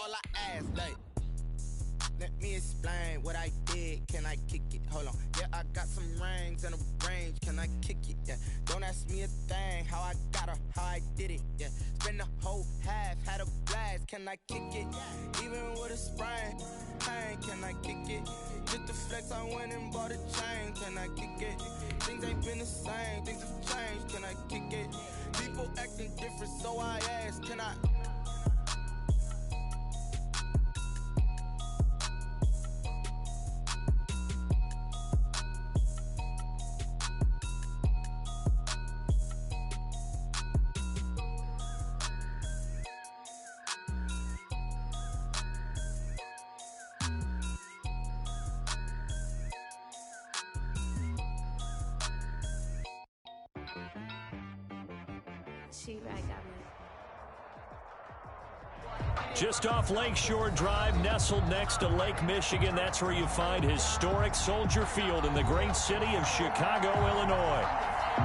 all I ask, like, let me explain what I did. Can I kick it? Hold on. Yeah, I got some rings and a range. Can I kick it? Yeah. Don't ask me a thing. How I got her, how I did it. Yeah. Spend the whole half, had a blast. Can I kick it? Even with a sprain, pain. Can I kick it? Just to flex, I went and bought a chain. Can I kick it? Things ain't been the same. Things have changed. Can I kick it? People acting different, so I ask. Can I? Just off Lakeshore Drive, nestled next to Lake Michigan, that's where you find historic Soldier Field in the great city of Chicago, Illinois.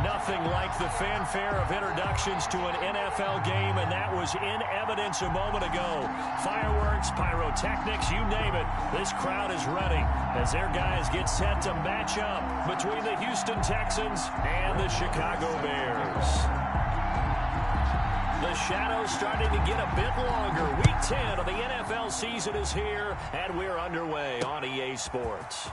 Nothing like the fanfare of introductions to an NFL game, and that was in evidence a moment ago. Fireworks, pyrotechnics, you name it. This crowd is ready as their guys get set to match up between the Houston Texans and the Chicago Bears. The shadow's starting to get a bit longer. Week 10 of the NFL season is here, and we're underway on EA Sports.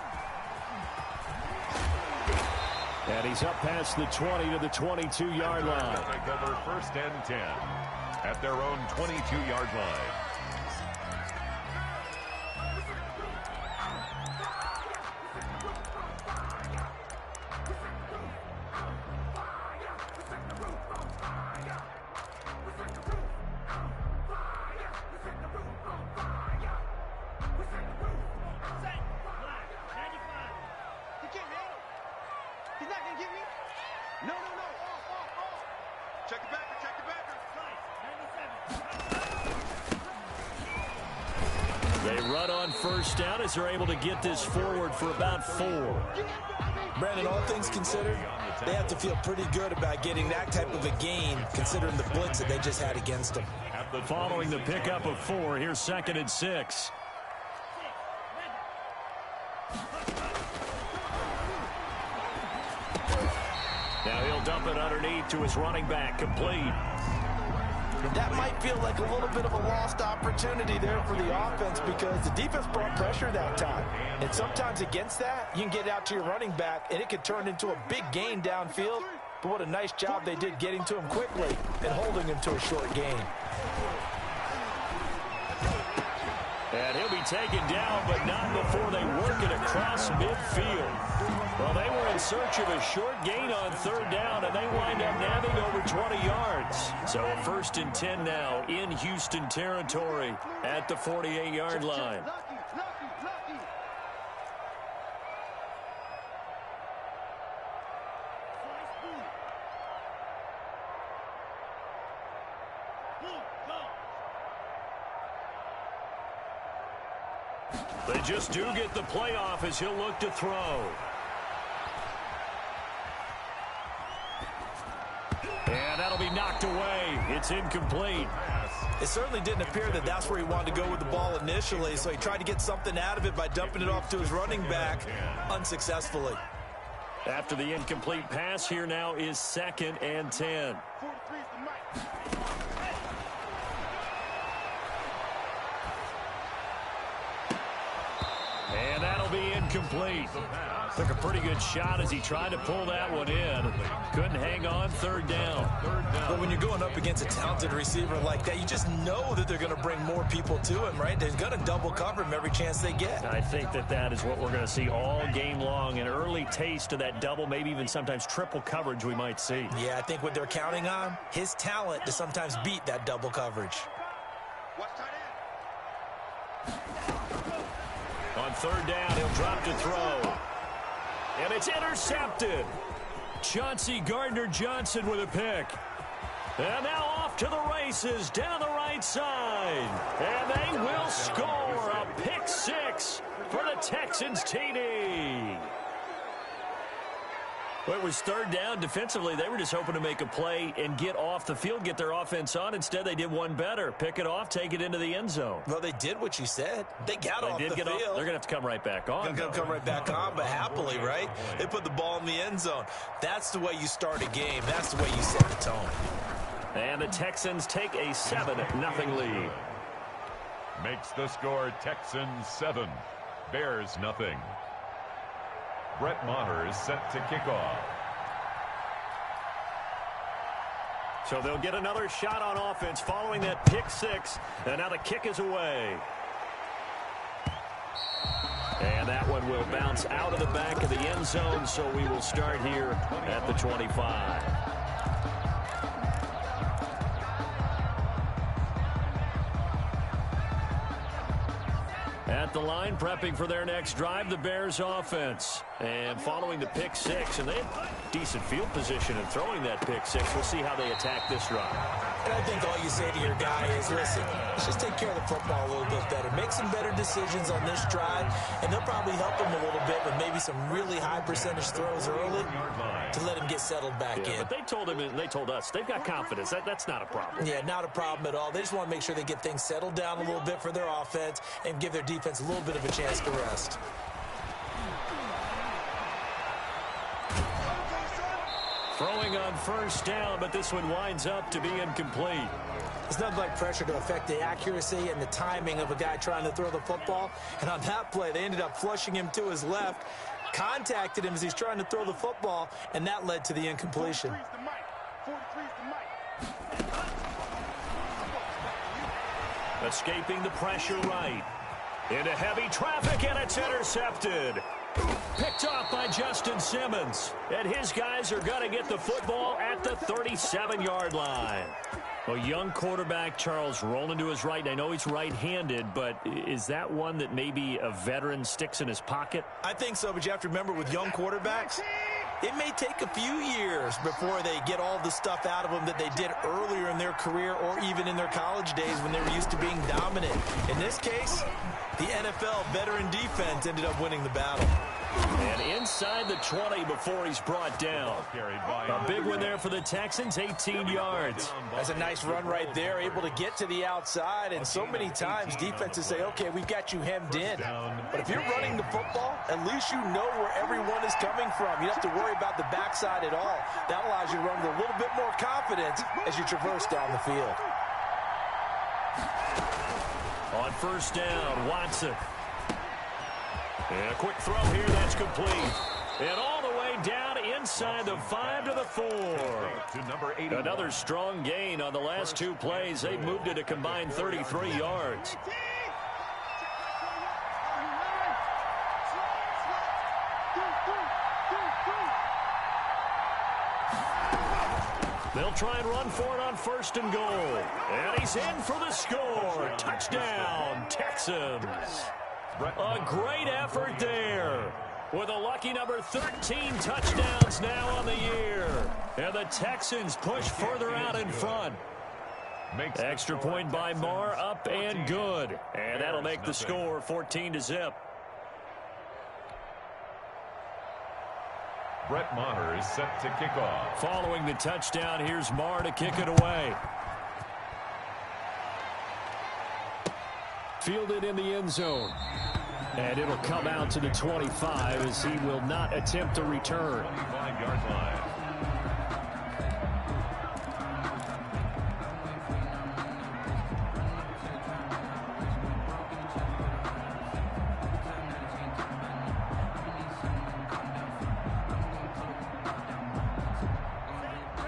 And he's up past the 20 to the 22-yard line. They cover 1st and 10 at their own 22-yard line. They run on 1st down as they're able to get this forward for about 4. Brandon, all things considered, they have to feel pretty good about getting that type of a gain considering the blitz that they just had against them. Following the pickup of 4, here's 2nd and 6. Now he'll dump it underneath to his running back, complete. That might feel like a little bit of a lost opportunity there for the offense because the defense brought pressure that time. And sometimes against that, you can get out to your running back, and it could turn into a big gain downfield. But what a nice job they did getting to him quickly and holding him to a short gain. And he'll be taken down, but not before they work it across midfield. Well, they were in search of a short gain on 3rd down, and they wind up nabbing over 20 yards. So a 1st and 10 now in Houston territory at the 48-yard line. They just do get the playoff as he'll look to throw. And that'll be knocked away. It's incomplete. It certainly didn't appear that that's where he wanted to go with the ball initially, so he tried to get something out of it by dumping it off to his running back unsuccessfully. After the incomplete pass, here now is 2nd and 10. And that'll be incomplete. Took a pretty good shot as he tried to pull that one in. Couldn't hang on 3rd down. But when you're going up against a talented receiver like that, you just know that they're going to bring more people to him, right? They're going to double cover him every chance they get. I think that is what we're going to see all game long. An early taste of that double, maybe even sometimes triple coverage we might see. Yeah, I think what they're counting on, his talent to sometimes beat that double coverage. On 3rd down, he'll drop to throw. And it's intercepted. Chauncey Gardner-Johnson with a pick. And now off to the races down the right side. And they will score a pick 6 for the Texans TD. Well, it was third down. Defensively, they were just hoping to make a play and get off the field, get their offense on. Instead, they did one better. Pick it off, take it into the end zone. Well, they did what you said. They got off the field. They're going to have to come right back on. Come right back on, but happily, right? They put the ball in the end zone. That's the way you start a game. That's the way you set the tone. And the Texans take a 7-0 lead. Makes the score Texans 7, Bears nothing. Brett Maher is set to kick off. So they'll get another shot on offense following that pick six. And now the kick is away. And that one will bounce out of the back of the end zone, so we will start here at the 25. At the line, prepping for their next drive, the Bears offense. And following the pick six, and they have decent field position in throwing that pick six. We'll see how they attack this drive. And I think all you say to your guy is, listen, let's just take care of the football a little bit better. Make some better decisions on this drive, and they'll probably help him a little bit with maybe some really high percentage throws early to let him get settled back in. But they told him, and they told us, they've got confidence. That's not a problem. Yeah, not a problem at all. They just want to make sure they get things settled down a little bit for their offense and give their defense a little bit of a chance to rest. Throwing on first down, but this one winds up to be incomplete. It's nothing like pressure to affect the accuracy and the timing of a guy trying to throw the football. And on that play, they ended up flushing him to his left, contacted him as he's trying to throw the football, and that led to the incompletion. Escaping the pressure right. Into heavy traffic, and it's intercepted. Picked off by Justin Simmons. And his guys are going to get the football at the 37-yard line. A young quarterback, Charles, rolling to his right. I know he's right-handed, but is that one that maybe a veteran sticks in his pocket? I think so, but you have to remember with young quarterbacks, it may take a few years before they get all the stuff out of them that they did earlier in their career or even in their college days when they were used to being dominant. In this case, the NFL veteran defense ended up winning the battle. And inside the 20 before he's brought down. A big one there for the Texans, 18 yards. That's a nice run right there, able to get to the outside. And so many times defenses say, okay, we've got you hemmed in. But if you're running the football, at least you know where everyone is coming from. You don't have to worry about the backside at all. That allows you to run with a little bit more confidence as you traverse down the field. On first down, Watson. And a quick throw here, that's complete. And all the way down inside the 5 to the 4. Another strong gain on the last two plays. They've moved it a combined 33 yards. They'll try and run for it on first and goal. And he's in for the score. Touchdown, Texans. A great effort there. With a lucky number 13 touchdowns now on the year. And the Texans push further out in front. Extra point by Maher, up and good. And that'll make the score 14-0. Brett Maher is set to kick off. Following the touchdown, here's Maher to kick it away. Fielded in the end zone. And it'll come out to the 25 as he will not attempt a return. 25-yard line.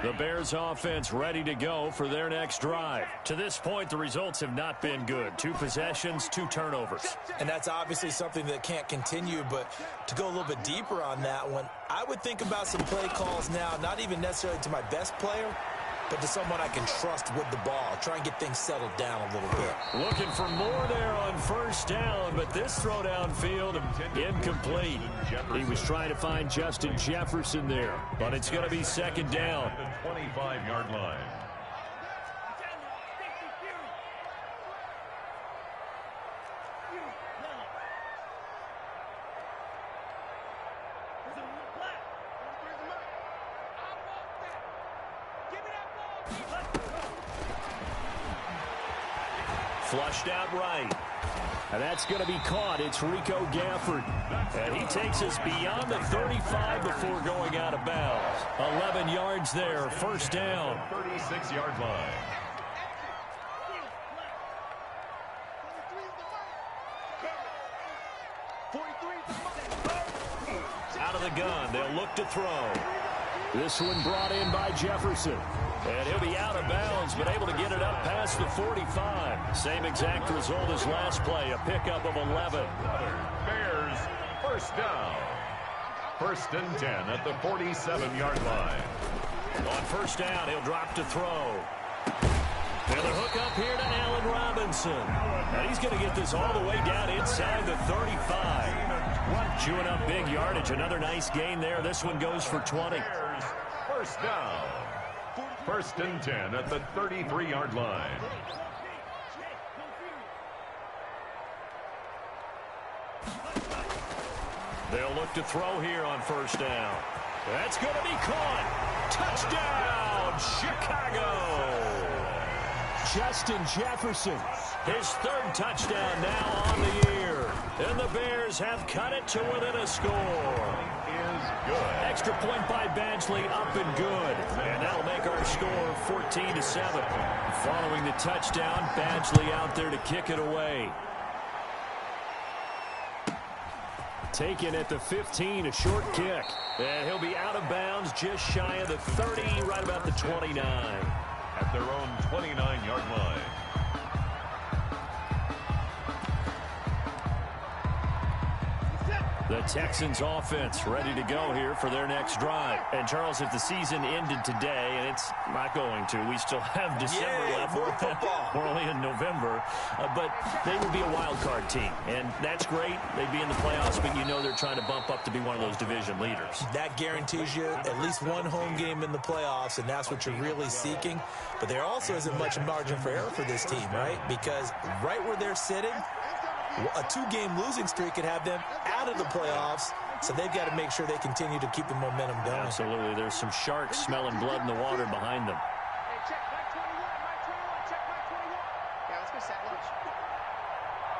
The Bears offense ready to go for their next drive. To this point, the results have not been good. 2 possessions, 2 turnovers. And that's obviously something that can't continue, but to go a little bit deeper on that one, I would think about some play calls now, not even necessarily to my best player, but to someone I can trust with the ball. Try and get things settled down a little bit. Looking for more there on first down, but this throw downfield incomplete. He was trying to find Justin Jefferson there, but it's going to be second down. The 25-yard line. Flushed out right. And that's going to be caught. It's Rico Gafford. And he takes us beyond the 35 before going out of bounds. 11 yards there, first down. 36-yard line. Out of the gun, they'll look to throw. This one brought in by Jefferson. And he'll be out of bounds, but able to get it up past the 45. Same exact result as last play, a pickup of 11. Bears, first down. First and 10 at the 47-yard line. On first down, he'll drop to throw. And the hook up here to Allen Robinson. And he's going to get this all the way down inside the 35. Chewing up big yardage. Another nice gain there. This one goes for 20. Bears, first down. First and 10 at the 33-yard line. They'll look to throw here on first down. That's going to be caught. Touchdown, Chicago. Justin Jefferson, his third touchdown now on the year. And the Bears have cut it to within a score. Good. Extra point by Badgley, up and good. And that'll make our score 14-7. Following the touchdown, Badgley out there to kick it away. Taken at the 15, a short kick. And he'll be out of bounds just shy of the 30, right about the 29. At their own 29-yard line. The Texans offense ready to go here for their next drive. And, Charles, if the season ended today, and it's not going to, we still have December left. More football. We're only in November. But they would be a wild card team. And that's great. They'd be in the playoffs, but you know they're trying to bump up to be one of those division leaders. That guarantees you at least one home game in the playoffs, and that's what you're really seeking. But there also isn't much margin for error for this team, right? Because right where they're sitting, a two-game losing streak could have them out of the playoffs, so they've got to make sure they continue to keep the momentum going. Absolutely. There's some sharks smelling blood in the water behind them. Hey, check, Mike 21, Mike 21, check, Mike 21. Yeah, let's go set lunch.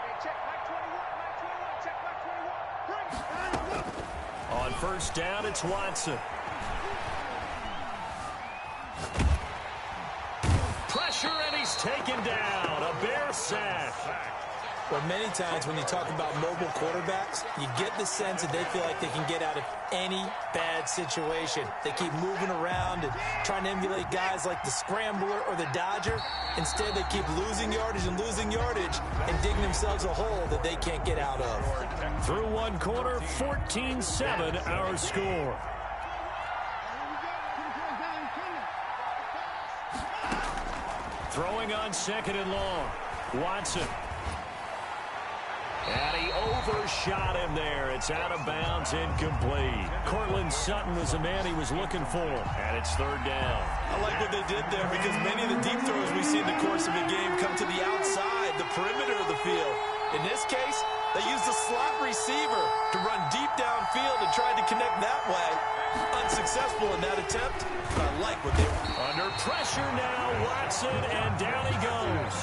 Hey, check, Mike 21, Mike 21, check, Mike 21. Bring. On first down, it's Watson. Pressure, and he's taken down. A Bear sack. Well, many times when you talk about mobile quarterbacks, you get the sense that they feel like they can get out of any bad situation. They keep moving around and trying to emulate guys like the Scrambler or the Dodger. Instead, they keep losing yardage and digging themselves a hole that they can't get out of. Through one quarter, 14-7 our score. Throwing on second and long. Watson. And he overshot him there. It's out of bounds, incomplete. Cortland Sutton was the man he was looking for. And it's third down. I like what they did there because many of the deep throws we see in the course of the game come to the outside, the perimeter of the field. In this case, they used the slot receiver to run deep downfield and tried to connect that way. Unsuccessful in that attempt, but I like what they were. Under pressure now, Watson, and down he goes.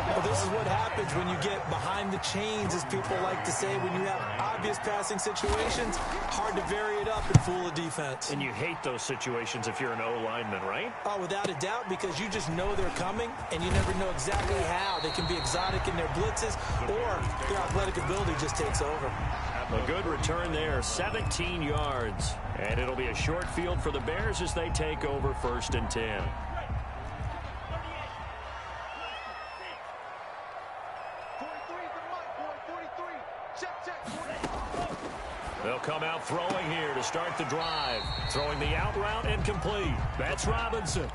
Well, this is what happens when you get behind the chains, as people like to say. When you have obvious passing situations, hard to vary it up and fool a defense. And you hate those situations if you're an O-lineman, right? Oh, without a doubt, because you just know they're coming, and you never know exactly how. They can be exotic in their blitzes, or their athletic ability just takes over. A good return there, 17 yards. And it'll be a short field for the Bears as they take over first and 10. They'll come out throwing here to start the drive. Throwing the out route and complete. That's Robinson.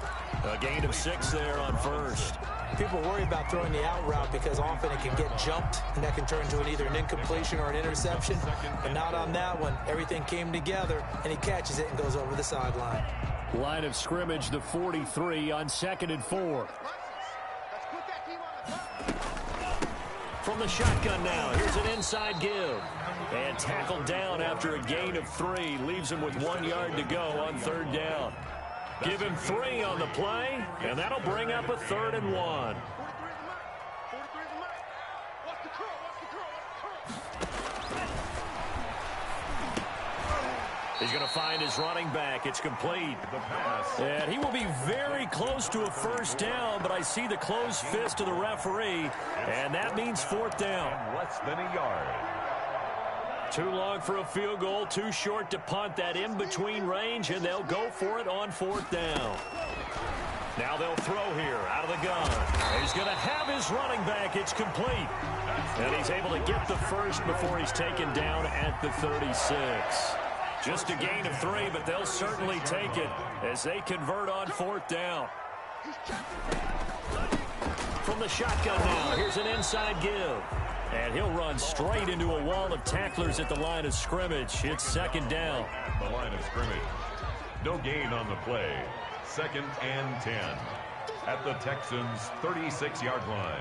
A gain of 6 there on first. People worry about throwing the out route because often it can get jumped, and that can turn into either an incompletion or an interception. But not on that one. Everything came together, and he catches it and goes over the sideline. Line of scrimmage, the 43 on 2nd and 4. From the shotgun now, here's an inside give. And tackled down after a gain of 3. Leaves him with 1 yard to go on third down. Give him 3 on the play, and that'll bring up a 3rd and 1. He's going to find his running back. It's complete. The pass. And he will be very close to a first down, but I see the closed fist of the referee, and that means fourth down. Less than a yard. Too long for a field goal, too short to punt. That in-between range, and they'll go for it on fourth down. Now they'll throw here out of the gun. He's going to have his running back. It's complete. And he's able to get the first before he's taken down at the 36. Just a gain of 3, but they'll certainly take it as they convert on fourth down. From the shotgun now, here's an inside give. And he'll run straight into a wall of tacklers at the line of scrimmage. It's second down. The line of scrimmage. No gain on the play. 2nd and 10 at the Texans' 36-yard line.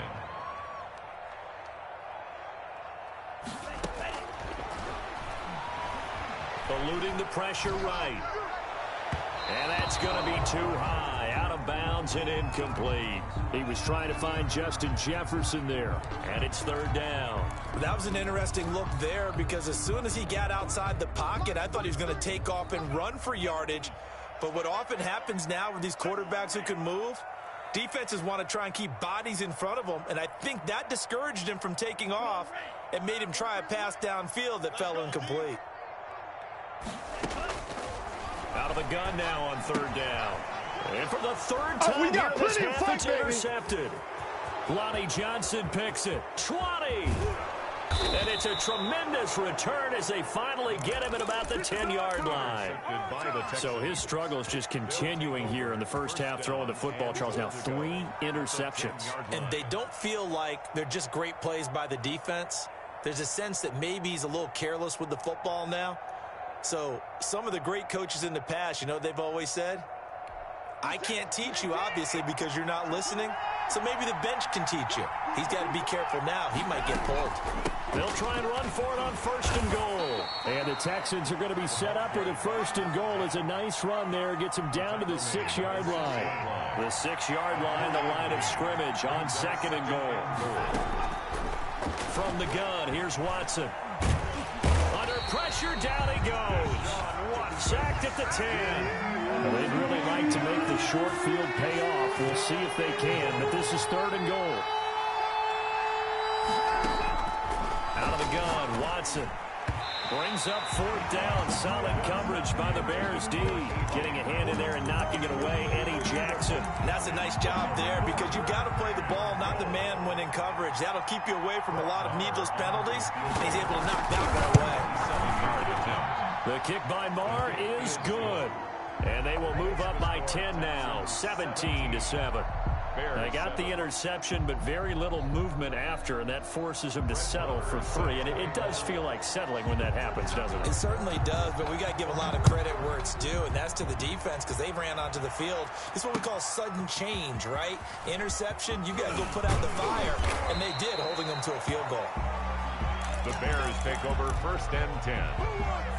Eluding the pressure right. And that's going to be too high. Out of bounds and incomplete. He was trying to find Justin Jefferson there. And it's third down. That was an interesting look there because as soon as he got outside the pocket, I thought he was going to take off and run for yardage. But what often happens now with these quarterbacks who can move, defenses want to try and keep bodies in front of them. And I think that discouraged him from taking off and made him try a pass downfield that fell incomplete. Out of the gun now on third down. And for the third time we got plenty of fight, it's intercepted. Lonnie Johnson picks it. 20. And it's a tremendous return as they finally get him at about the 10-yard line. So his struggle is just continuing here in the first half throwing the football, Charles. Now 3 interceptions. And they don't feel like they're just great plays by the defense. There's a sense that maybe he's a little careless with the football now. So some of the great coaches in the past, you know, they've always said, I can't teach you, obviously, because you're not listening. So maybe the bench can teach you. He's got to be careful now. He might get pulled. They'll try and run for it on first and goal. And the Texans are going to be set up with a first and goal. It's a nice run there. Gets him down to the 6-yard line. The 6-yard line, the line of scrimmage on 2nd and goal. From the gun, here's Watson. Under pressure, down he goes. Sacked at the 10. Well, they'd really like to make the short field pay off. We'll see if they can, but this is 3rd and goal. Out of the gun, Watson brings up 4th down. Solid coverage by the Bears D. Getting a hand in there and knocking it away, Eddie Jackson. That's a nice job there because you've got to play the ball, not the man when in coverage. That'll keep you away from a lot of needless penalties. He's able to knock that one away. The kick by Marr is good. And they will move up by 10 now, 17-7. They got the interception, but very little movement after, and that forces them to settle for 3. And it does feel like settling when that happens, doesn't it? It certainly does, but we got to give a lot of credit where it's due, and that's to the defense because they ran onto the field. It's what we call sudden change, right? Interception, you got to go put out the fire, and they did, holding them to a field goal. The Bears take over 1st and 10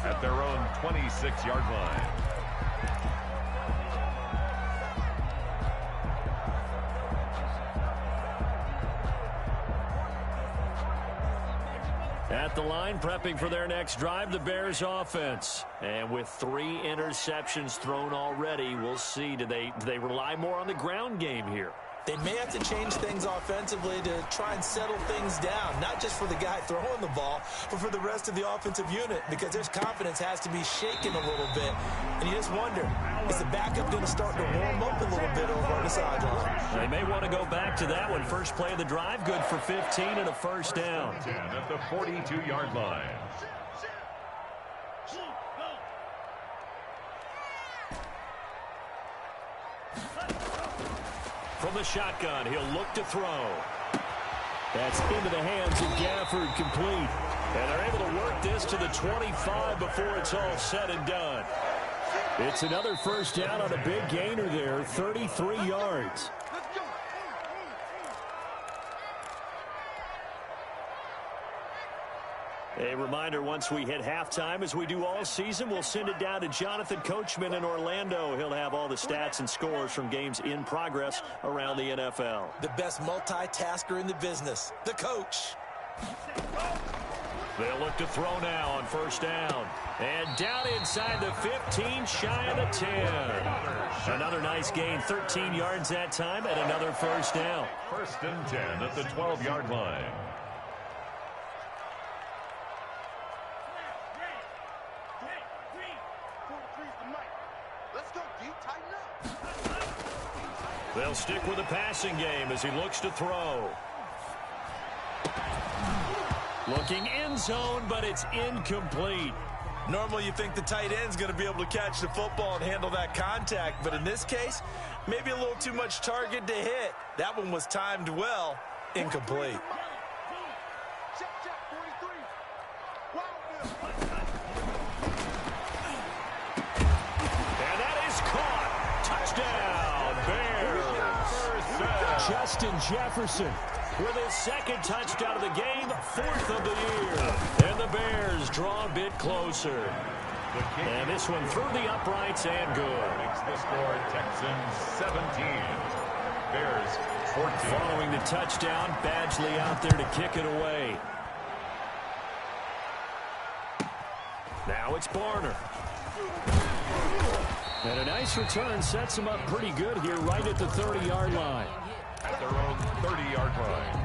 at their own 26-yard line. At the line, prepping for their next drive, the Bears offense. And with 3 interceptions thrown already, we'll see. Do they rely more on the ground game here? They may have to change things offensively to try and settle things down, not just for the guy throwing the ball, but for the rest of the offensive unit, because their confidence has to be shaken a little bit. And you just wonder, is the backup going to start to warm up a little bit over on the sideline? They may want to go back to that one. First play of the drive, good for 15 and a first down. 10 at the 42-yard line. From the shotgun, he'll look to throw. That's into the hands of Gafford, complete. And they're able to work this to the 25 before it's all said and done. It's another first down on a big gainer there, 33 yards. A reminder, once we hit halftime, as we do all season, we'll send it down to Jonathan Coachman in Orlando. He'll have all the stats and scores from games in progress around the NFL. The best multitasker in the business, the coach. They'll look to throw now on first down. And down inside the 15, shy of the 10. Another nice gain, 13 yards that time, and another first down. First and 10 at the 12-yard line. They'll stick with the passing game as he looks to throw. Looking end zone, but it's incomplete. Normally you think the tight end's going to be able to catch the football and handle that contact, but in this case, maybe a little too much target to hit. That one was timed well, incomplete. And that is caught. Touchdown, Bears. Justin Jefferson with his second touchdown of the game, 4th of the year. And the Bears draw a bit closer. And this one through the uprights and good. Makes the score Texans 17. Bears 14. Following the touchdown, Badgley out there to kick it away. Now it's Barner. And a nice return sets him up pretty good here right at the 30-yard line. At their own 30-yard line.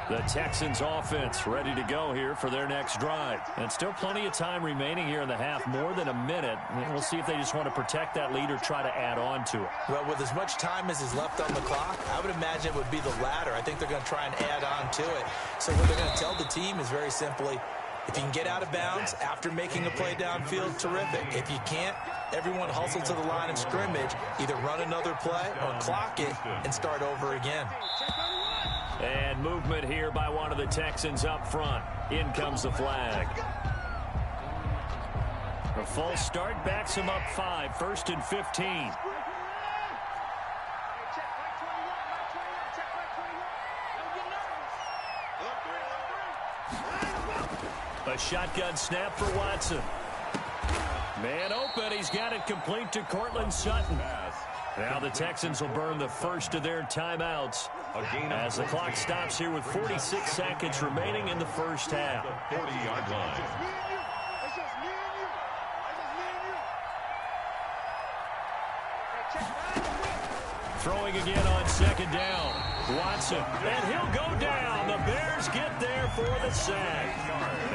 The Texans offense ready to go here for their next drive. And still plenty of time remaining here in the half, more than a minute. We'll see if they just want to protect that lead or try to add on to it. Well, with as much time as is left on the clock, I would imagine it would be the latter. I think they're going to try and add on to it. So what they're going to tell the team is very simply, if you can get out of bounds after making a play downfield, terrific. If you can't, everyone hustle to the line of scrimmage, either run another play or clock it and start over again. And movement here by one of the Texans up front. In comes the flag. A false start backs him up 5, 1st and 15. A shotgun snap for Watson. Man open, he's got it complete to Cortland Sutton. Now the Texans will burn the first of their timeouts as the clock stops here with 46 seconds remaining in the first half. 40-yard line. Throwing again on second down. Watson, and he'll go down. The Bears get there for the sack.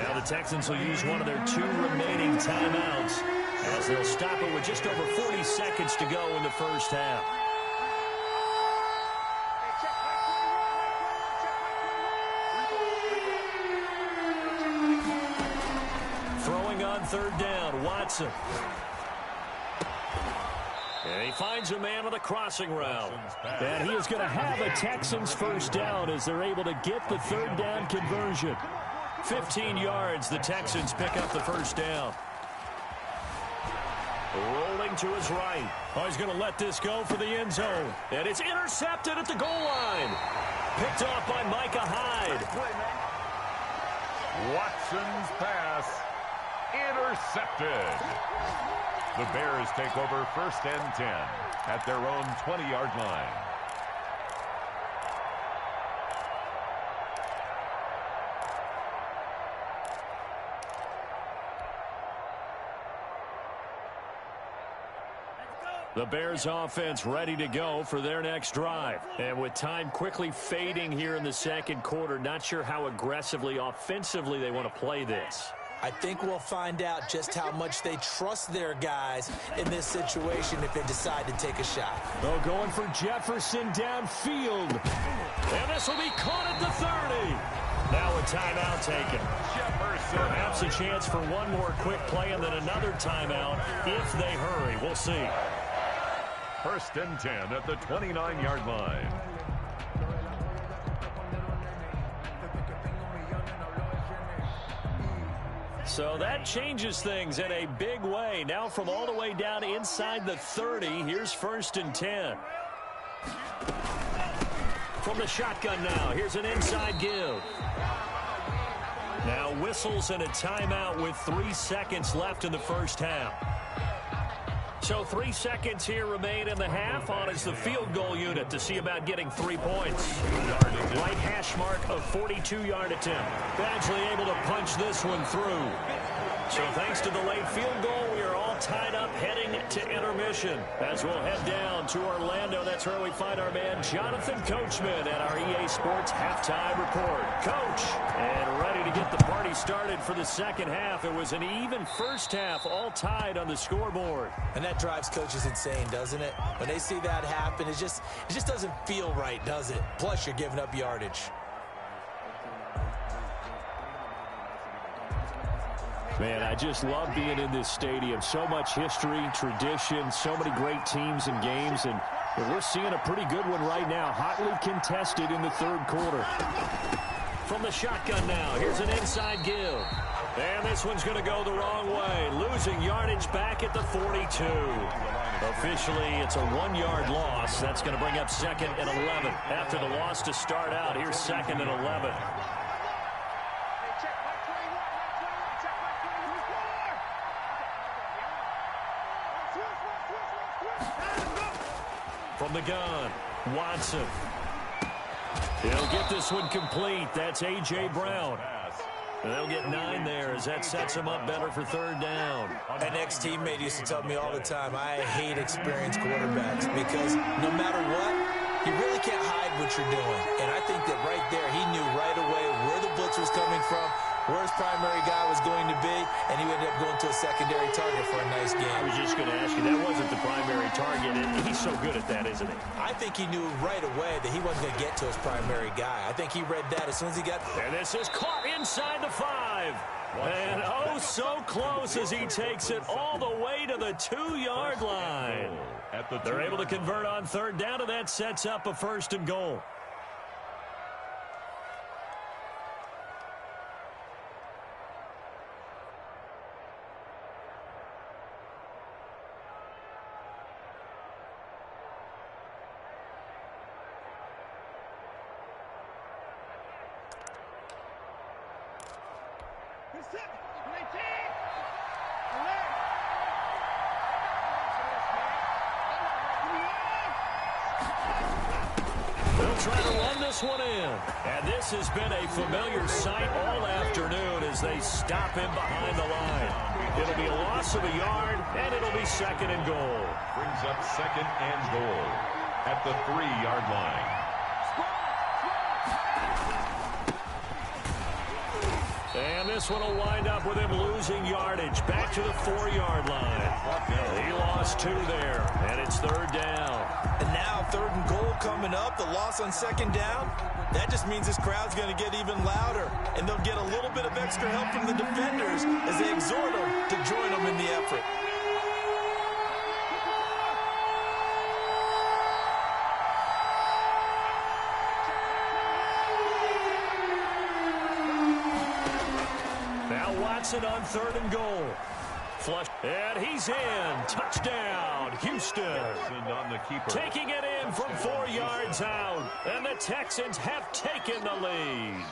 Now the Texans will use one of their 2 remaining timeouts as they'll stop it with just over 40 seconds to go in the first half. Throwing on third down, Watson. And he finds a man on a crossing route. And he is going to have a Texans first down as they're able to get the third down conversion. 15 yards, the Texans pick up the first down. Rolling to his right. Oh, he's going to let this go for the end zone. And it's intercepted at the goal line. Picked off by Micah Hyde. Watson's pass intercepted. The Bears take over 1st and 10 at their own 20-yard line. The Bears offense ready to go for their next drive. And with time quickly fading here in the second quarter, not sure how aggressively, offensively they want to play this. I think we'll find out just how much they trust their guys in this situation if they decide to take a shot. Oh, going for Jefferson downfield. And this will be caught at the 30. Now a timeout taken. Jefferson. Perhaps a chance for one more quick play and then another timeout if they hurry. We'll see. 1st and 10 at the 29-yard line. So that changes things in a big way. Now from all the way down inside the 30, here's 1st and 10. From the shotgun now, here's an inside give. Now whistles and a timeout with 3 seconds left in the first half. So 3 seconds here remain in the half. On is the field goal unit to see about getting 3 points. Right hash mark of 42-yard attempt. Badgley able to punch this one through. So thanks to the late field goal, we are all tied up heading to intermission. As we'll head down to Orlando, that's where we find our man Jonathan Coachman at our EA Sports Halftime Report. Coach, and ready to get the party started for the second half. It was an even first half, all tied on the scoreboard. And that drives coaches insane, doesn't it? When they see that happen, it just doesn't feel right, does it? Plus, you're giving up yardage. Man, I just love being in this stadium. So much history, tradition, so many great teams and games, and we're seeing a pretty good one right now. Hotly contested in the third quarter. From the shotgun now, here's an inside give. And this one's going to go the wrong way. Losing yardage back at the 42. Officially, it's a 1-yard loss. That's going to bring up 2nd and 11. After the loss to start out, here's 2nd and 11. From the gun, Watson. He'll get this one complete. That's A.J. Brown. They'll get 9 there as that sets him up better for third down. An ex-teammate used to tell me all the time, I hate experienced quarterbacks because no matter what, you really can't hide what you're doing. And I think that right there, he knew right away where the blitz was coming from, where his primary guy was going to be, and he ended up going to a secondary target for a nice game. I was just going to ask you, that wasn't the primary target, and he's so good at that, isn't he? I think he knew right away that he wasn't going to get to his primary guy. I think he read that as soon as he got... And this is caught inside the 5. And oh, so close as he takes it all the way to the 2-yard line. They're able to convert on third down, and that sets up a 1st and goal. Trying to run this one in. And this has been a familiar sight all afternoon as they stop him behind the line. It'll be a loss of a yard, and it'll be 2nd and goal. Brings up 2nd and goal at the 3-yard line. And this one will wind up with him losing yardage back to the 4-yard line. He lost 2 there, and it's third down. And now 3rd and goal coming up, the loss on 2nd down. That just means this crowd's going to get even louder, and they'll get a little bit of extra help from the defenders as they exhort them to join them in the effort. Now Watson on 3rd and goal. Flush, and he's in. Touchdown, Houston. On the keeper. Taking it in from 4 yards out, and the Texans have taken the lead.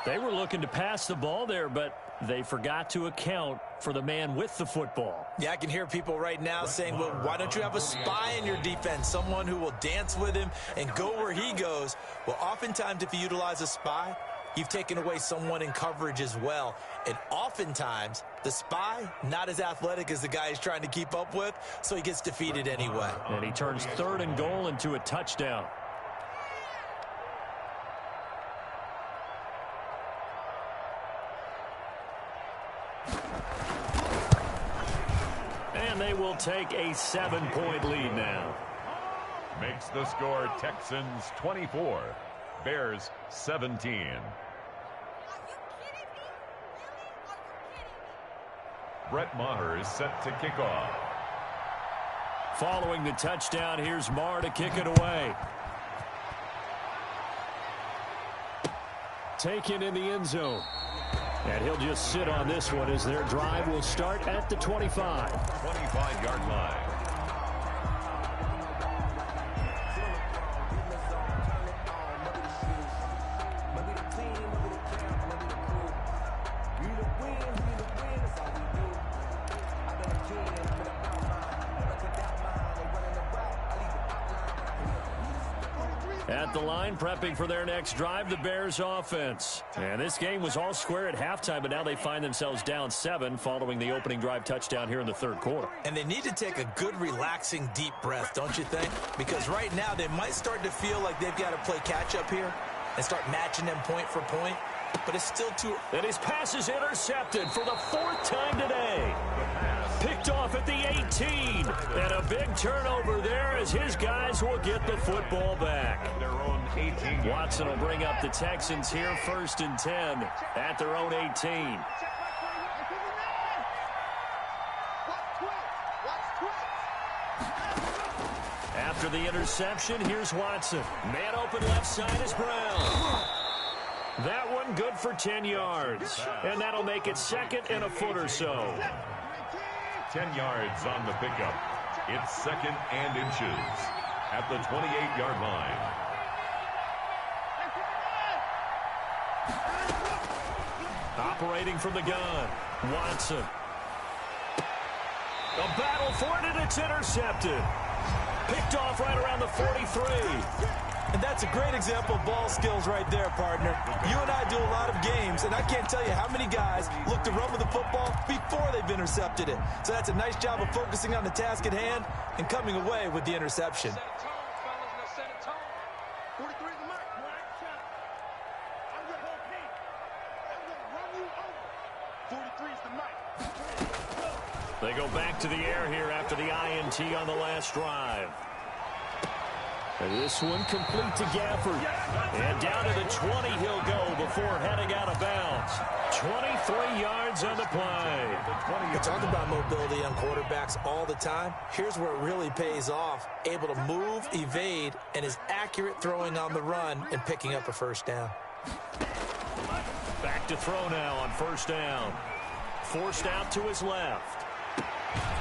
They were looking to pass the ball there, but they forgot to account for the man with the football. Yeah, I can hear people right now saying, well, why don't you have a spy in your defense, someone who will dance with him and go where he goes? Well, oftentimes if you utilize a spy, you've taken away someone in coverage as well. And oftentimes, the spy, not as athletic as the guy he's trying to keep up with, so he gets defeated anyway. And he turns 3rd and goal into a touchdown. And they will take a 7-point lead now. Makes the score Texans 24, Bears 17. Brett Maher is set to kick off. Following the touchdown, here's Maher to kick it away. Taken in the end zone. And he'll just sit on this one as their drive will start at the 25. 25-yard line. At the line, prepping for their next drive, the Bears offense. And this game was all square at halftime, but now they find themselves down 7 following the opening drive touchdown here in the third quarter. And they need to take a good, relaxing, deep breath, don't you think? Because right now they might start to feel like they've got to play catch-up here and start matching them point for point. But it's still too... And his pass is intercepted for the 4th time today. Picked off at the 18. And a big turnover there as his guys will get the football back. Watson will bring up the Texans here 1st and 10 at their own 18. After the interception, here's Watson. Man open left side is Brown. That one good for 10 yards. And that'll make it 2nd and a foot or so. 10 yards on the pickup. It's 2nd and inches at the 28-yard line. Operating from the gun, Watson. A battle for it, and it's intercepted. Picked off right around the 43. And that's a great example of ball skills right there, partner. You and I do a lot of games, and I can't tell you how many guys look to run with the football before they've intercepted it. So that's a nice job of focusing on the task at hand and coming away with the interception. Set a tone, fellas. Now set a tone. 43 is the mark. I'm going to hold me. I'm going to run you over. 43 is the mark. They go back to the air here after the INT on the last drive. And this one complete to Gafford. And down to the 20 he'll go before heading out of bounds. 23 yards on the play. We talk about mobility on quarterbacks all the time. Here's where it really pays off. Able to move, evade, and is accurate throwing on the run and picking up a first down. Back to throw now on first down. Forced out to his left.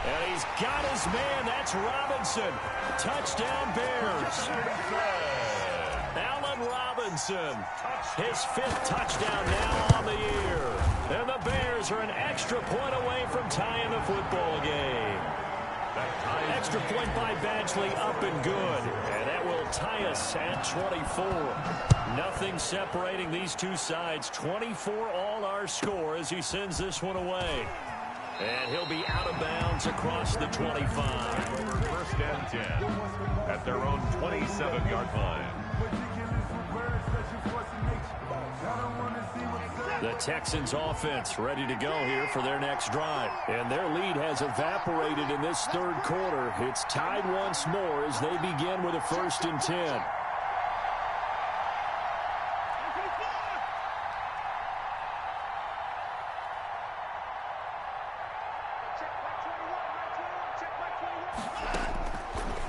And he's got his man. That's Robinson. Touchdown Bears. Allen Robinson. His 5th touchdown now on the year. And the Bears are an extra point away from tying the football game. Extra point by Badgley up and good. And that will tie us at 24. Nothing separating these two sides. 24 all our score as he sends this one away. And he'll be out of bounds across the 25. 1st and 10 at their own 27-yard line. The Texans offense ready to go here for their next drive. And their lead has evaporated in this third quarter. It's tied once more as they begin with a 1st and 10.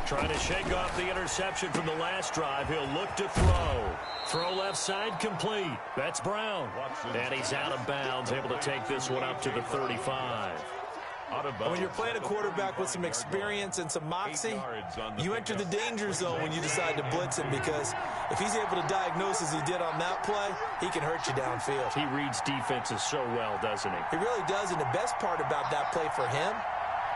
Trying to shake off the interception from the last drive. He'll look to throw. Throw left side complete. That's Brown. And he's out of bounds, able to take this one up to the 35. When you're playing a quarterback with some experience and some moxie, you enter the danger zone when you decide to blitz him, because if he's able to diagnose as he did on that play, he can hurt you downfield. He reads defenses so well, doesn't he? He really does, and the best part about that play for him,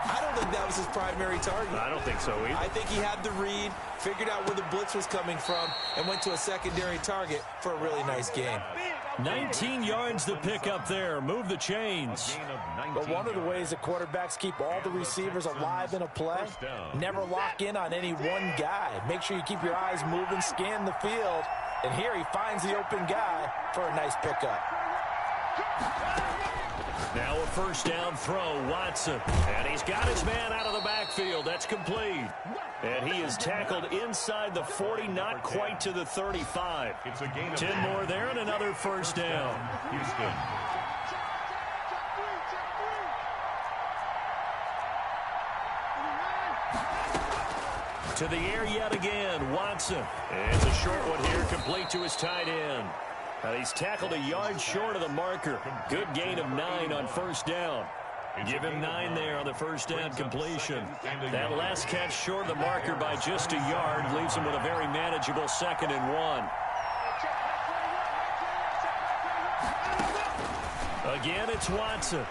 I don't think that was his primary target. I don't think so either. I think he had the read, figured out where the blitz was coming from, and went to a secondary target for a really nice game. 19 yards to pick up there. Move the chains. But one of the ways that quarterbacks keep all the receivers alive in a play, never lock in on any one guy. Make sure you keep your eyes moving, scan the field, and here he finds the open guy for a nice pickup. Now a first down throw, Watson. And he's got his man out of the backfield. That's complete. And he is tackled inside the 40, not quite to the 35. It's a gain of 10 more there and another first down. Houston. To the air yet again, Watson. And it's a short one here, complete to his tight end. And he's tackled a yard short of the marker. Good gain of 9 on first down. Give him 9 there on the first down completion. That last catch short of the marker by just a yard leaves him with a very manageable 2nd and 1. Again, it's Watson.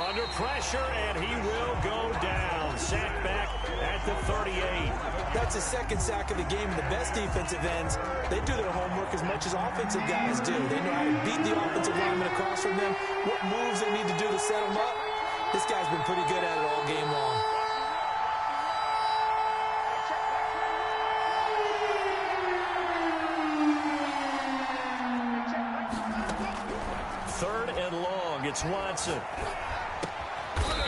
Under pressure, and he will go down. Sacked back at the 38. That's his second sack of the game. And the best defensive ends, they do their homework as much as offensive guys do. They know how to beat the offensive lineman across from them, what moves they need to do to set them up. This guy's been pretty good at it all game long. Third and long. It's Watson.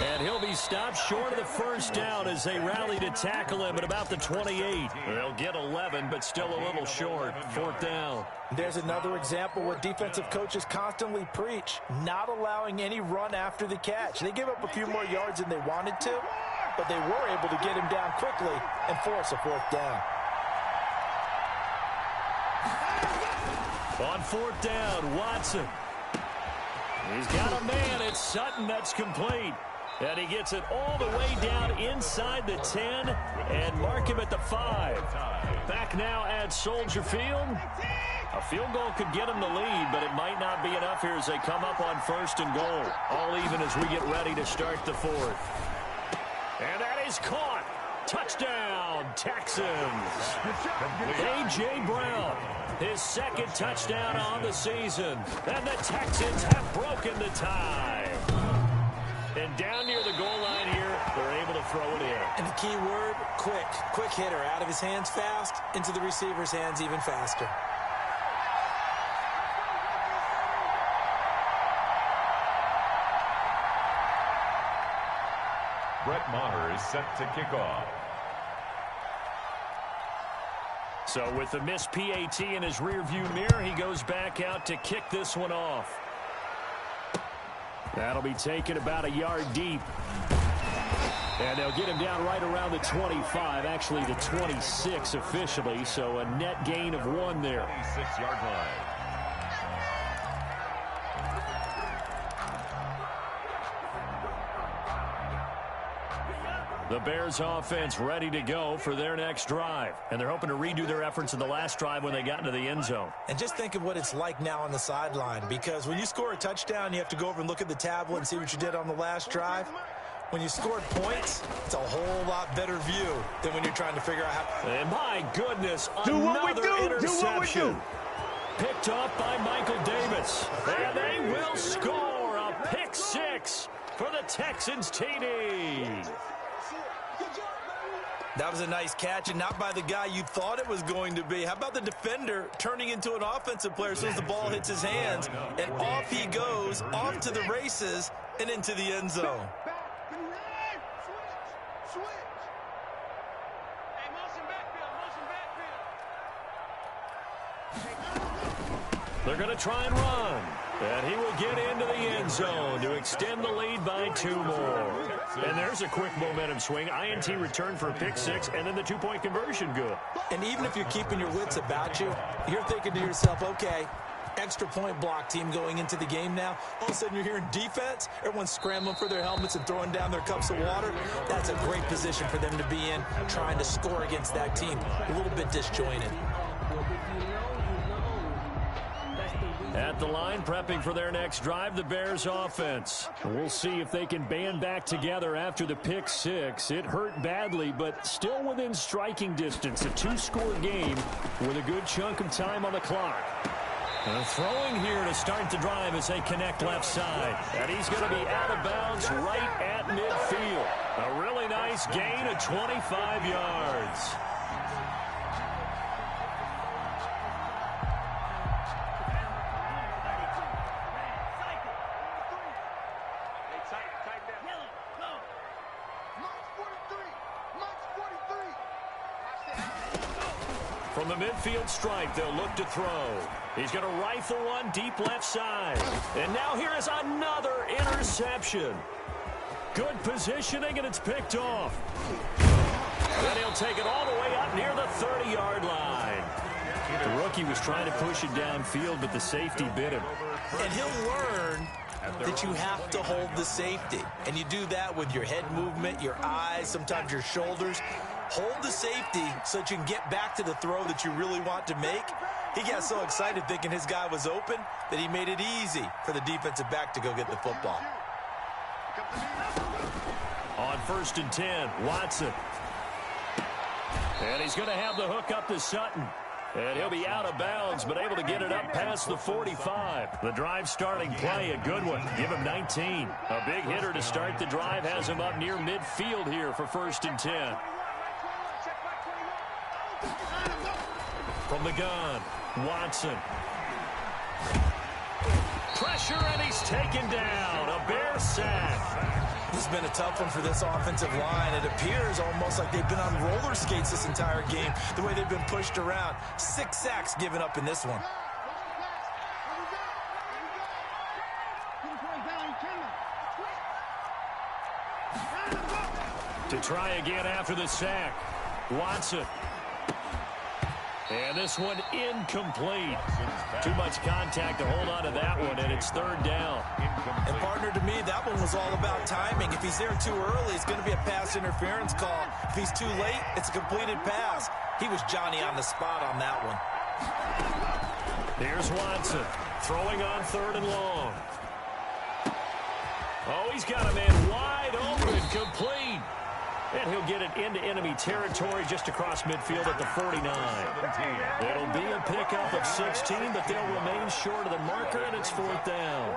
And he'll be stopped short of the first down as they rally to tackle him at about the 28. They'll get 11, but still a little short. Fourth down. There's another example what defensive coaches constantly preach, not allowing any run after the catch. They gave up a few more yards than they wanted to, but they were able to get him down quickly and force a fourth down. On fourth down, Watson. He's got a man. It's Sutton that's complete. And he gets it all the way down inside the 10 and mark him at the 5. Back now at Soldier Field. A field goal could get him the lead, but it might not be enough here as they come up on first and goal. All even as we get ready to start the fourth. And that is caught. Touchdown, Texans. A.J. Brown, his second touchdown on the season. And the Texans have broken the tie. And down near the goal line here, they're able to throw it in. And the key word, quick. Quick hitter. Out of his hands fast, into the receiver's hands even faster. Brett Maher is set to kick off. So with the missed PAT in his rearview mirror, he goes back out to kick this one off. That'll be taken about a yard deep. And they'll get him down right around the 25, actually the 26 officially, so a net gain of 1 there. 26-yard line. The Bears offense ready to go for their next drive. And they're hoping to redo their efforts in the last drive when they got into the end zone. And just think of what it's like now on the sideline, because when you score a touchdown, you have to go over and look at the tablet and see what you did on the last drive. When you scored points, it's a whole lot better view than when you're trying to figure out how. And my goodness, another interception. Picked off by Michael Davis. And they will score a pick 6 for the Texans TD. That was a nice catch, and not by the guy you thought it was going to be. How about the defender turning into an offensive player as soon as the ball hits his hands, and off he goes, off to the races, and into the end zone. They're going to try and run. And he will get into the end zone to extend the lead by 2 more. And there's a quick momentum swing. INT return for a pick 6, and then the 2-point conversion good. And even if you're keeping your wits about you, you're thinking to yourself, okay, extra point block team going into the game now. All of a sudden you're hearing defense. Everyone's scrambling for their helmets and throwing down their cups of water. That's a great position for them to be in, trying to score against that team. A little bit disjointed. At the line, prepping for their next drive, the Bears offense. We'll see if they can band back together after the pick 6. It hurt badly, but still within striking distance. A 2-score game with a good chunk of time on the clock. Throwing here to start the drive as they connect left side. And he's going to be out of bounds right at midfield. A really nice gain of 25 yards. From the midfield stripe, they'll look to throw. He's going to rifle one deep left side. And now here is another interception. Good positioning, and it's picked off. Then he'll take it all the way up near the 30-yard line. The rookie was trying to push it downfield, but the safety bit him. And he'll learn that you have to hold the safety. And you do that with your head movement, your eyes, sometimes your shoulders. Hold the safety so that you can get back to the throw that you really want to make. He got so excited thinking his guy was open that he made it easy for the defensive back to go get the football. On 1st and 10, Watson. And he's going to have the hook up to Sutton. And he'll be out of bounds, but able to get it up past the 45. The drive starting play, a good one. Give him 19. A big hitter to start the drive has him up near midfield here for 1st and 10. From the gun, Watson. Pressure, and he's taken down. A Bear sack. This has been a tough one for this offensive line. It appears almost like they've been on roller skates this entire game, the way they've been pushed around. 6 sacks given up in this one. To try again after the sack, Watson. And this one incomplete. Too much contact to hold on to that one, and it's 3rd down. And partner, to me, that one was all about timing. If he's there too early, it's going to be a pass interference call. If he's too late, it's a completed pass. He was Johnny on the spot on that one. Here's Watson throwing on 3rd and long. Oh, he's got a man wide open, complete. And he'll get it into enemy territory just across midfield at the 49. It'll be a pickup of 16, but they'll remain short of the marker, and it's 4th down.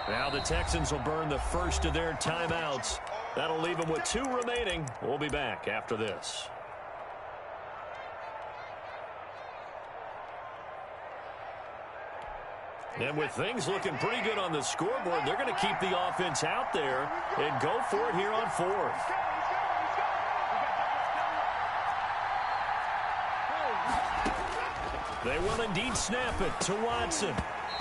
Now the Texans will burn the first of their timeouts. That'll leave them with 2 remaining. We'll be back after this. And with things looking pretty good on the scoreboard, they're going to keep the offense out there and go for it here on 4th. They will indeed snap it to Watson.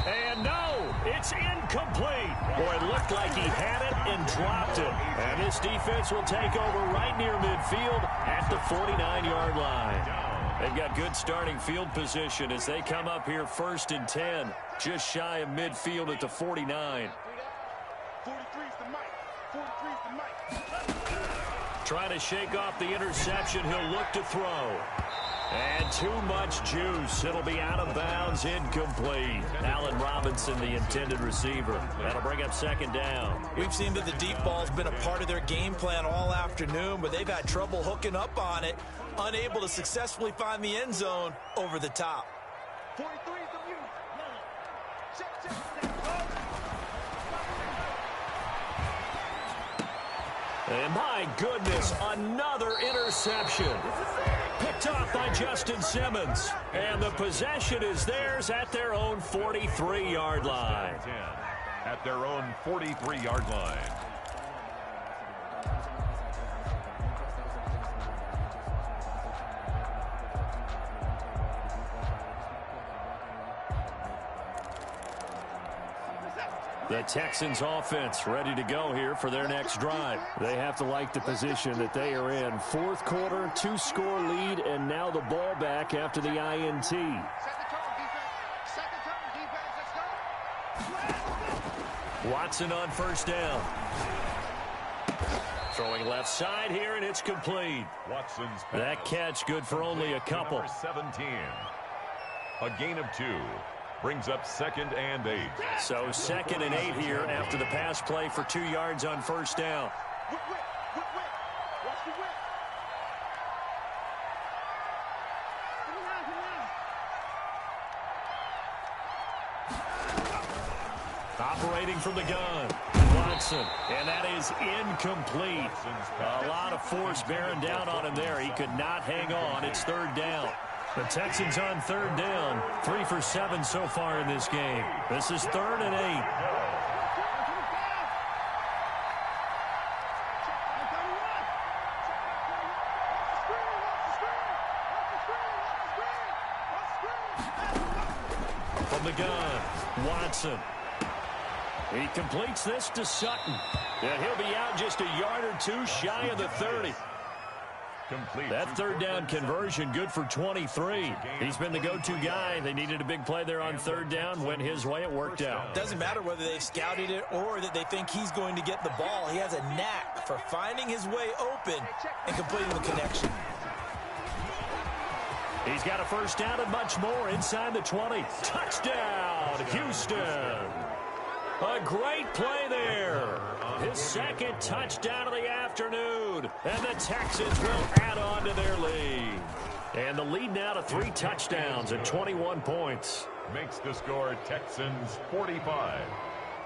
And no, it's incomplete. Boy, it looked like he had it and dropped it. And this defense will take over right near midfield at the 49-yard line. They've got good starting field position as they come up here 1st and 10, just shy of midfield at the 49. 43's the mic. 43's the mic. Trying to shake off the interception, he'll look to throw. And too much juice. It'll be out of bounds, incomplete. Allen Robinson, the intended receiver. That'll bring up 2nd down. We've seen that the deep ball's been a part of their game plan all afternoon, but they've had trouble hooking up on it, unable to successfully find the end zone over the top. 43's the mute. Check. And my goodness, another interception. Picked off by Justin Simmons. And the possession is theirs at their own 43-yard line. At their own 43-yard line. The Texans offense ready to go here for their next drive. They have to like the position that they are in. 4th quarter, 2-score lead, and now the ball back after the INT. Set the tone, defense. Set the tone, defense. Let's go. Watson on 1st down. Throwing left side here, and it's complete. Watson's pass. That catch good for only a couple. Number 17. A gain of 2. Brings up 2nd and 8. So 2nd and 8 here after the pass play for 2 yards on 1st down. Whip. Watch the whip. Operating from the gun, Watson, and that is incomplete. A lot of force bearing down on him there. He could not hang on. It's 3rd down. The Texans on 3rd down. 3 for 7 so far in this game. This is 3rd and 8. From the gun, Watson. He completes this to Sutton. And he'll be out just a yard or 2 shy of the 30. Complete. That 3rd down conversion good for 23. He's been the go-to guy. They needed a big play there on 3rd down. Went his way. It worked out. Doesn't matter whether they've scouted it or that they think he's going to get the ball. He has a knack for finding his way open and completing the connection. He's got a 1st down and much more inside the 20. Touchdown, Houston. A great play there. His second touchdown of the afternoon. And the Texans will add on to their lead. And the lead now to 3 touchdowns at 21 points. Makes the score Texans 45,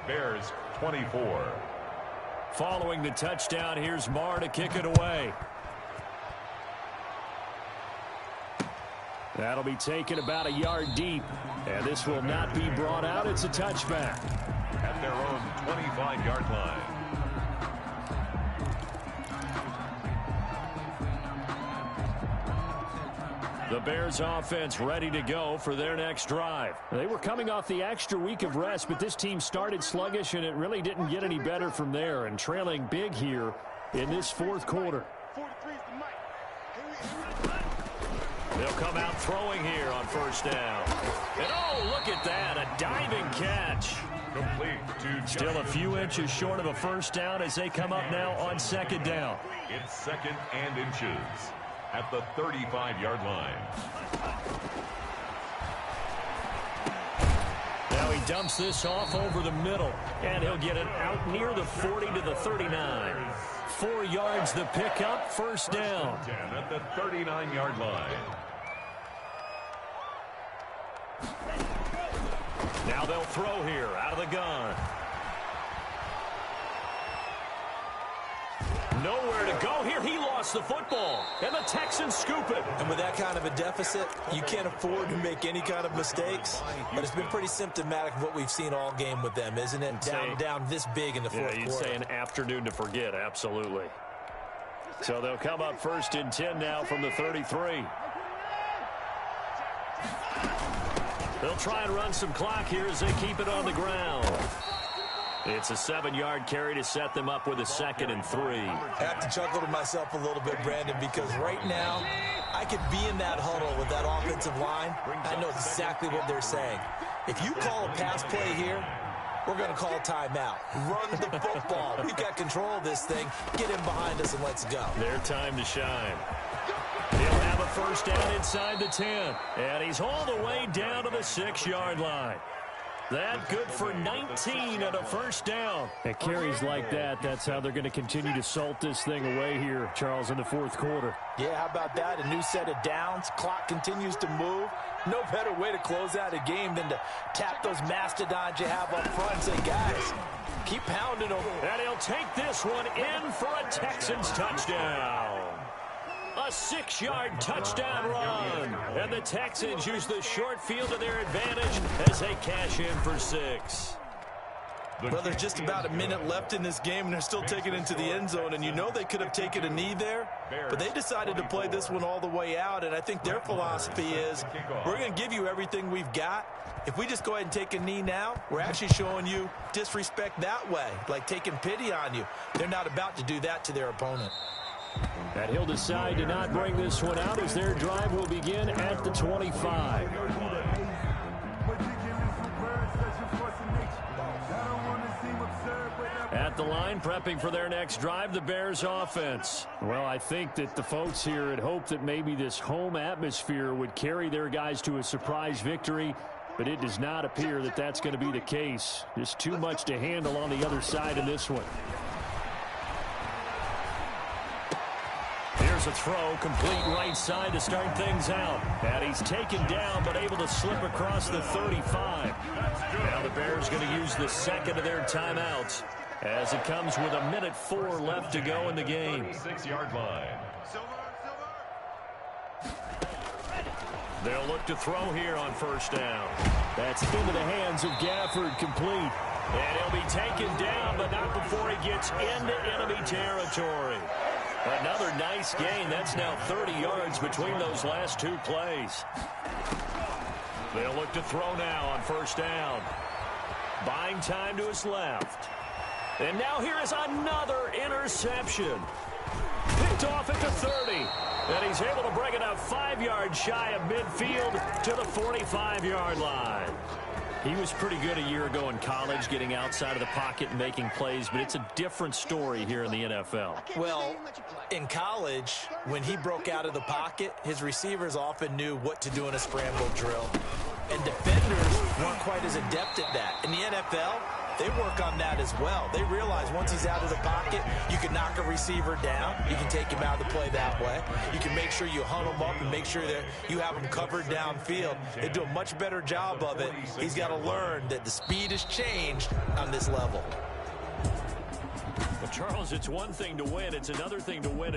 Bears 24. Following the touchdown, here's Marr to kick it away. That'll be taken about a yard deep. And this will not be brought out. It's a touchback. At their own 25-yard line. The Bears offense ready to go for their next drive. They were coming off the extra week of rest, but this team started sluggish, and it really didn't get any better from there, and trailing big here in this fourth quarter. They'll come out throwing here on first down. And oh, look at that, a diving catch. Complete to Still a few inches short of a first down as they come up now on second down. It's second and inches at the 35-yard line. Now he dumps this off over the middle, and he'll get it out near the 40 to the 39. 4 yards the pickup, first down. 10 at the 39-yard line. Now they'll throw here out of the gun. Nowhere to go here. He lost the football, and the Texans scoop it. And with that kind of a deficit, you can't afford to make any kind of mistakes. But it's been pretty symptomatic of what we've seen all game with them, isn't it? Down this big in the fourth quarter. You'd say an afternoon to forget, absolutely. So they'll come up first and 10 now from the 33. They'll try and run some clock here as they keep it on the ground. It's a 7-yard carry to set them up with a 2nd and 3. I have to chuckle to myself a little bit, Brandon, because right now I could be in that huddle with that offensive line. I know exactly what they're saying. If you call a pass play here, we're going to call a timeout. Run the football. We've got control of this thing. Get him behind us and let's go. Their time to shine. He'll have a first down inside the 10. And he's all the way down to the 6-yard line. That good for 19 and a first down. At carries like that, that's how they're going to continue to salt this thing away here, Charles, in the fourth quarter. Yeah, how about that? A new set of downs. Clock continues to move. No better way to close out a game than to tap those mastodons you have up front and say, guys, keep pounding them. And he'll take this one in for a Texans touchdown. A 6-yard touchdown run. And the Texans use the short field to their advantage as they cash in for 6. Well, there's just about a minute left in this game, and they're still taking it into the end zone. And you know they could have taken a knee there, but they decided to play this one all the way out. And I think their philosophy is, we're going to give you everything we've got. If we just go ahead and take a knee now, we're actually showing you disrespect that way, like taking pity on you. They're not about to do that to their opponent. And he'll decide to not bring this one out as their drive will begin at the 25. At the line, prepping for their next drive, the Bears offense. Well, I think that the folks here had hoped that maybe this home atmosphere would carry their guys to a surprise victory, but it does not appear that that's going to be the case. Just too much to handle on the other side in this one. Here's a throw, complete right side to start things out. And he's taken down, but able to slip across the 35. Now the Bears going to use the second of their timeouts as it comes with 1:04 left to go in the game. 6-yard line. They'll look to throw here on first down. That's into the hands of Gafford, complete. And he'll be taken down, but not before he gets into enemy territory. Another nice gain. That's now 30 yards between those last 2 plays. They'll look to throw now on first down. Buying time to his left. And now here is another interception. Picked off at the 30. And he's able to bring it up 5 yards shy of midfield to the 45-yard line. He was pretty good a year ago in college, getting outside of the pocket and making plays, but it's a different story here in the NFL. Well, in college, when he broke out of the pocket, his receivers often knew what to do in a scramble drill. And defenders weren't quite as adept at that. In the NFL, they work on that as well. They realize once he's out of the pocket, you can knock a receiver down. You can take him out of the play that way. You can make sure you hunt him up and make sure that you have him covered downfield. They do a much better job of it. He's got to learn that the speed has changed on this level. Well, Charles, it's one thing to win. It's another thing to win